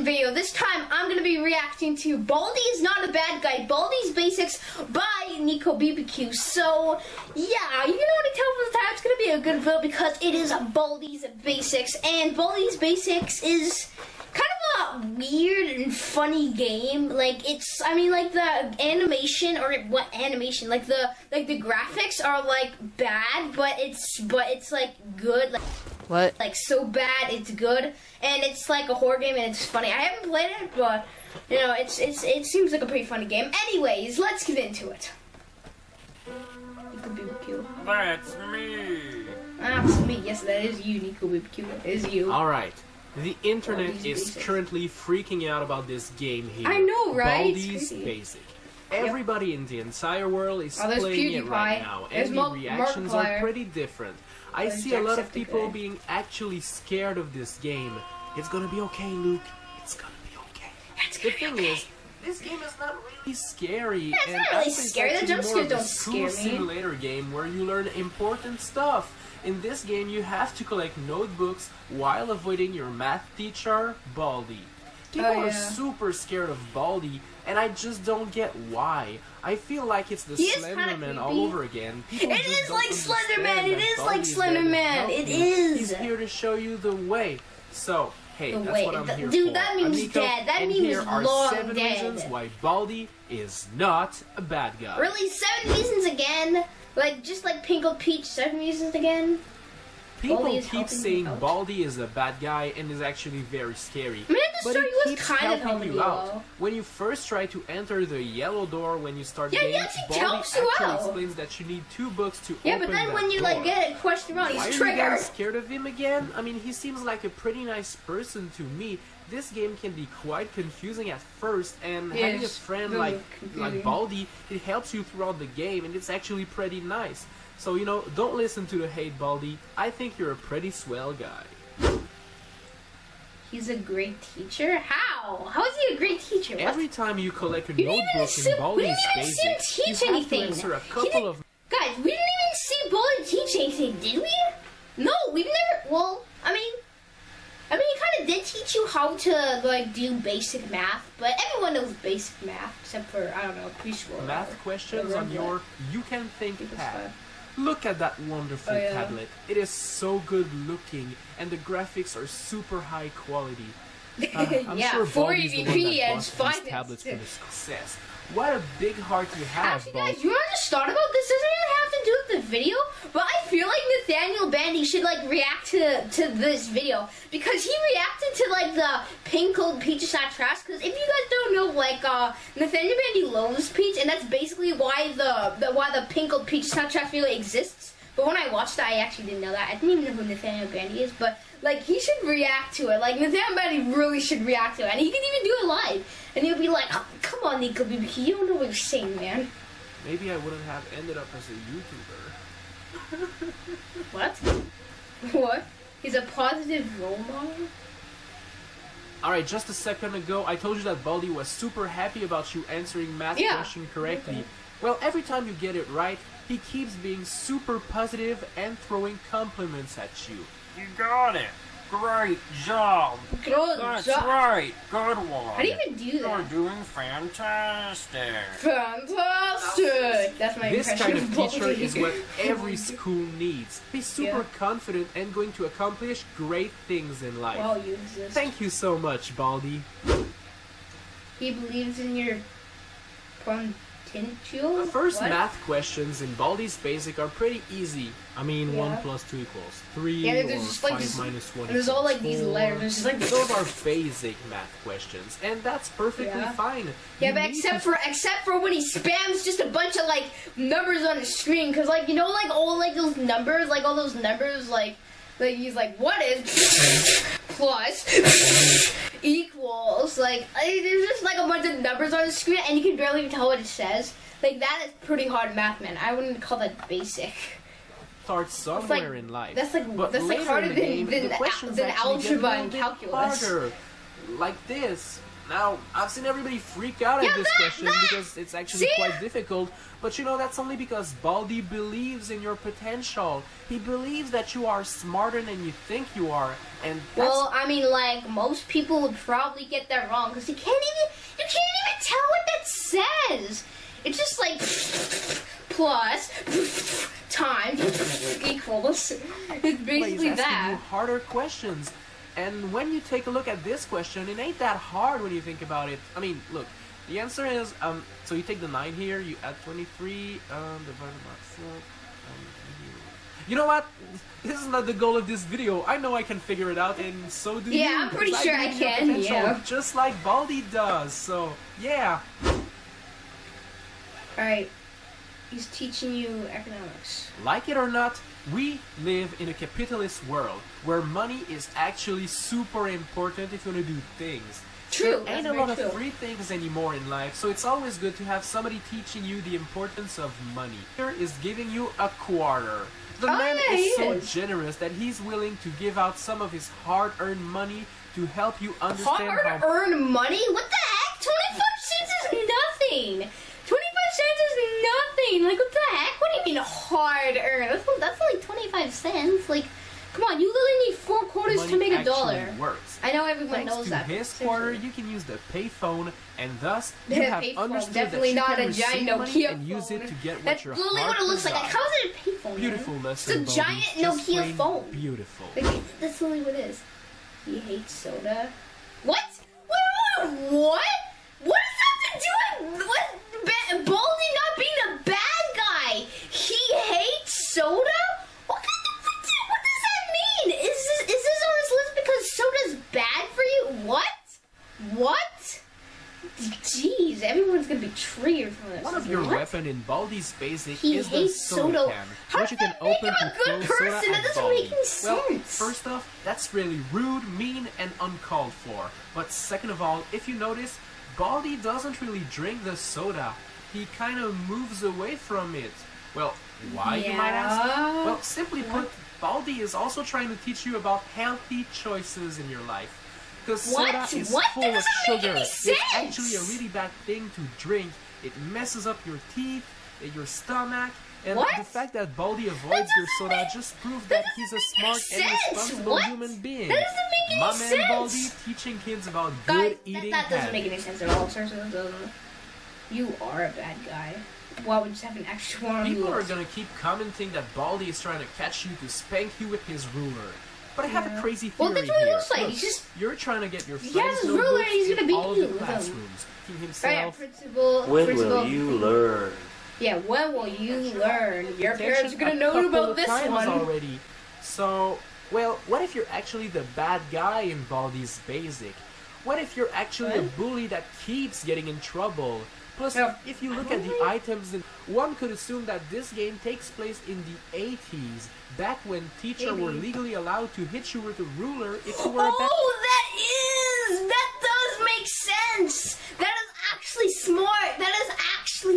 reaction video. This time I'm going to be reacting to Baldi is Not a Bad Guy, Baldi's Basics by Nicobbq. So, yeah, you can already tell from the time it's going to be a good video because it is Baldi's Basics. And Baldi's Basics is kind of a weird and funny game. Like, it's, I mean, like, the animation, or what animation? Like, the graphics are, like, bad, but it's like, good. Like, what? Like, so bad, it's good, and it's like a horror game, and it's funny. I haven't played it, but, you know, it seems like a pretty funny game. Anyways, let's get into it. Nicobbq. That's me. That's me. Yes, that is you, Nicobbq. That is you. Alright. The internet is currently freaking out about this game here. I know, right? Baldi's Basic. Everybody in the entire world is playing it right now, and the reactions are pretty different. I see a lot of people being actually scared of this game. It's gonna be okay, Luke. It's gonna be okay. The thing is, this game is not really scary. It's not really scary. The jump scares don't scare me. Simulator game where you learn important stuff. In this game, you have to collect notebooks while avoiding your math teacher, Baldi. People are super scared of Baldi, and I just don't get why. I feel like it's the Slenderman all over again. It is like Slenderman! It is like Slenderman! It is! He's here to show you the way. So, hey, that's what I'm here for. Dude, that meme's dead. That meme is long dead. And here are 7 reasons why Baldi is not a bad guy. Really? 7 reasons again? Like, just like Pink Peach, 7 reasons again? People keep saying Baldi is a bad guy and is actually very scary. I mean, but he keeps helping you out. When you first try to enter the yellow door when you start the game, Baldi actually explains that you need 2 books to open that door. Yeah, but then when you like get a question wrong, he's triggered. Why are you guys scared of him again? I mean, he seems like a pretty nice person to me. This game can be quite confusing at first, and having a friend like Baldi, it helps you throughout the game, and it's actually pretty nice. So, you know, don't listen to the hate, Baldi. I think you're a pretty swell guy. He's a great teacher? How? How is he a great teacher? Every time you collect a notebook in Baldi's Basics, you have to answer a couple of... Guys, we didn't even see Baldi teach anything, did we? No, we've never... Well, I mean, he kind of did teach you how to, like, do basic math, but everyone knows basic math, except for, I don't know, preschool. Math questions on your You Can Think pad. Look at that wonderful tablet. It is so good looking, and the graphics are super high quality. I'm sure Baldi's the one that bought these tablets for the success. What a big heart you have, Baldi. Guys, you want to start about this? Doesn't really have to do with the video, but I feel like Nathaniel Bandy should like react to this video because he reacted to like the Pink Peach is not trash. Because if you guys don't know, like Nathaniel Bandy loves Peach, and that's basically why the Pink Peach is not trash video exists. But when I watched that, I actually didn't know that. I didn't even know who Nathaniel Bandy is, but like he should react to it. Like Nathaniel Bandy really should react to it, and he can even do it live. And he'll be like, oh, "Come on, Nicobbq, you don't know what you're saying, man." Maybe I wouldn't have ended up as a YouTuber. What? What? He's a positive role model? Alright, just a second ago, I told you that Baldi was super happy about you answering math question correctly. Okay. Well, every time you get it right, he keeps being super positive and throwing compliments at you. You got it! Great job! That's right! Good one! How do you even do that? You're doing fantastic! Fantastic! That's my This impression kind of teacher Baldi. is what every school needs. He's super confident and going to accomplish great things in life. Well, you exist. Thank you so much, Baldi. He believes in your potential? The first math questions in Baldi's Basic are pretty easy. I mean, 1 + 2 = 3, or 5 - 1 There's all like these letters. Like those are basic math questions, and that's perfectly fine. Yeah, but except for when he spams just a bunch of like numbers on his screen, because like you know like all like those numbers, like all those numbers, like he's like, what is plus equals, like there's just like a bunch of numbers on the screen, and you can barely even tell what it says. Like that is pretty hard math, man. I wouldn't call that basic. Start somewhere in life. That's like harder than algebra and calculus. Harder. Like this. Now, I've seen everybody freak out at this question because it's actually quite difficult, but you know, that's only because Baldi believes in your potential. He believes that you are smarter than you think you are, and that's... Well, I mean, like, most people would probably get that wrong, because you can't even tell what that says. It's just like, plus, times, equals. It's basically he's asking that. you harder questions. And when you take a look at this question, it ain't that hard when you think about it. I mean, look, the answer is, so you take the 9 here, you add 23, divided by 4, you know what? This is not the goal of this video. I know I can figure it out, and so do you. Yeah, I'm pretty sure I can, yeah. Just like Baldi does, so, yeah. Alright, he's teaching you economics. Like it or not, we live in a capitalist world where money is actually super important if you want to do things. True. There ain't a lot of free things anymore in life, so it's always good to have somebody teaching you the importance of money. Here is giving you a quarter. The man is so generous that he's willing to give out some of his hard-earned money to help you understand hard-earned money? What the heck? 25 cents is nothing. 25 cents is nothing. Like, what the heck? What do you mean hard-earned? That's like 25 cents. Like, come on, you literally need 4 quarters money to make a dollar. Works. I know everyone Thanks knows to that. his quarter, you can use the payphone, and thus you have understood definitely that you not can a receive giant money Nokia and use it to get what That's your literally heart what it looks like. desires. How is it a payphone? Beautiful man? lesson, It's a giant Nokia phone. Beautiful. Like, that's literally what it is. He hates soda. What? What? What does that have to do with Baldi not being a bad guy? He hates soda? What does that mean? Is this on his list because soda's bad for you? What? Jeez, everyone's gonna be triggered from this. One of your weapons in Baldi's basic He is the hates soda can, How which you does can that make open him to a good throw soda person? That at doesn't Baldi. make any sense. Well, first off, that's really rude, mean, and uncalled for. But second of all, if you notice, Baldi doesn't really drink the soda. He kind of moves away from it. Well, why, you might ask? Well, simply put, Baldi is also trying to teach you about healthy choices in your life. Because soda is full of sugar. It's actually a really bad thing to drink. It messes up your teeth, your stomach, and the fact that Baldi avoids your soda just proves that he's a smart and responsible human being. That doesn't make any sense. My man Baldi teaching kids about good eating that doesn't habits. make any sense at all. Seriously, you are a bad guy. Why would you just have an extra one on you? People are gonna keep commenting that Baldi is trying to catch you to spank you with his ruler. But I have a crazy theory that's what it here. looks like. Look, He's just... You're trying to get your He friends has his ruler and he's gonna in beat all you of the with classrooms. He Right, himself... when will you learn? Yeah, when will you learn? Your parents are gonna know about this one. Already. So, well, what if you're actually the bad guy in Baldi's basic? What if you're actually a bully that keeps getting in trouble? Plus, if you look at the items, one could assume that this game takes place in the 80s, back when teachers were legally allowed to hit you with a ruler if you were a bad... That does make sense! That is actually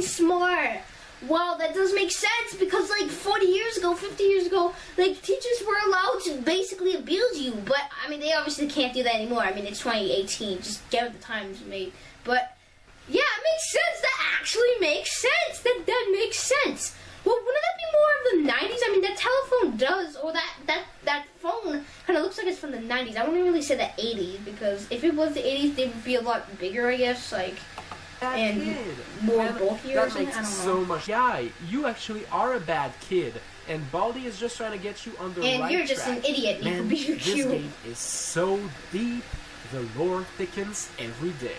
smart! Wow, that does make sense, because like 40 years ago, 50 years ago, like teachers were allowed to basically abuse you, but I mean, they obviously can't do that anymore. I mean, it's 2018, just get with the times, mate. But yeah, it makes sense. That actually makes sense. That makes sense. Well, wouldn't that be more of the 90s? I mean, that telephone does, or that phone kind of looks like it's from the 90s. I wouldn't really say the 80s, because if it was the 80s, they would be a lot bigger, I guess, like, and more bulkier or something. I don't know. So much. Yeah, you actually are a bad kid, and Baldi is just trying to get you on the right track. And you're just an idiot. Man, This game is so deep, the lore thickens every day.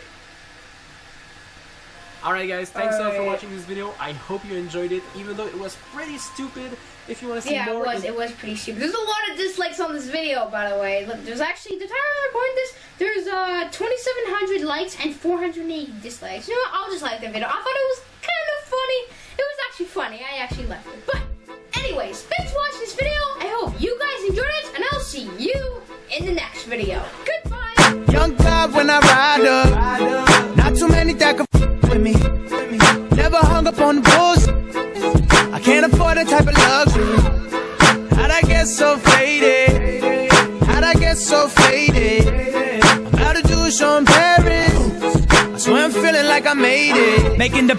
Alright guys, thanks a lot for watching this video. I hope you enjoyed it, even though it was pretty stupid. If you want to see more... Yeah, it was pretty stupid. There's a lot of dislikes on this video, by the way. Look, there's actually, the time I recorded this, there's 2,700 likes and 480 dislikes. You know what, I'll just like the video. I thought it was kind of funny. It was actually funny. I actually liked it. But, anyways, thanks for watching this video. I hope you guys enjoyed it, and I'll see you in the next video. Goodbye! Young God when I ride up, not too many that can with me. Never hung up on the bullshit. I can't afford that type of luxury. How'd I get so faded? How'd I get so faded? I'm about to do a show in Paris. when I'm feeling like I made it. Making the